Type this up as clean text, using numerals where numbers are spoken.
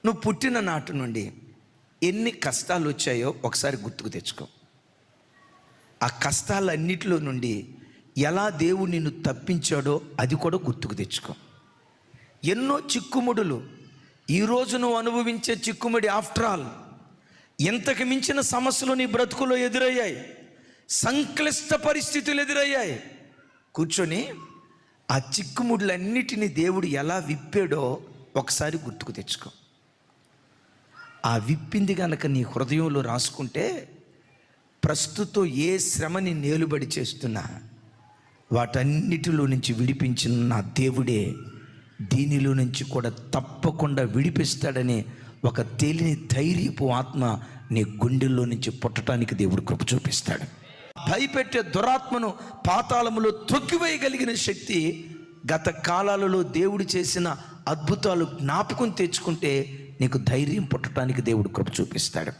నువ్వు పుట్టిన నాటి నుండి ఎన్ని కష్టాలు వచ్చాయో ఒకసారి గుర్తుకు తెచ్చుకో. ఆ కష్టాలన్నిటిలో నుండి ఎలా దేవుడు నిన్ను తప్పించాడో అది కూడా గుర్తుకు తెచ్చుకో. ఎన్నో చిక్కుముడులు, ఈరోజు నువ్వు అనుభవించే చిక్కుముడి ఆఫ్టర్ ఆల్ ఎంతకు మించిన సమస్యలు నీ బ్రతుకులో ఎదురయ్యాయి, సంక్లిష్ట పరిస్థితులు ఎదురయ్యాయి. కూర్చొని ఆ చిక్కుముడులన్నిటినీ దేవుడు ఎలా విప్పాడో ఒకసారి గుర్తుకు తెచ్చుకో. ఆ విప్పింది కనుక నీ హృదయంలో రాసుకుంటే ప్రస్తుతం ఏ శ్రమని నేలుబడి చేస్తున్నా వాటన్నిటిలో నుంచి విడిపించిన నా దేవుడే దీనిలో నుంచి కూడా తప్పకుండా విడిపిస్తాడనే ఒక తెలియని ధైర్యపు ఆత్మ నీ గుండెల్లో నుంచి పుట్టడానికి దేవుడు కృప చూపిస్తాడు. భయపెట్టే దురాత్మను పాతాళములో త్రొక్కివేయగలిగిన శక్తి గత కాలాలలో దేవుడు చేసిన అద్భుతాలు జ్ఞాపకం తెచ్చుకుంటే నీకు ధైర్యం పుట్టడానికి దేవుడు కృప చూపిస్తాడు.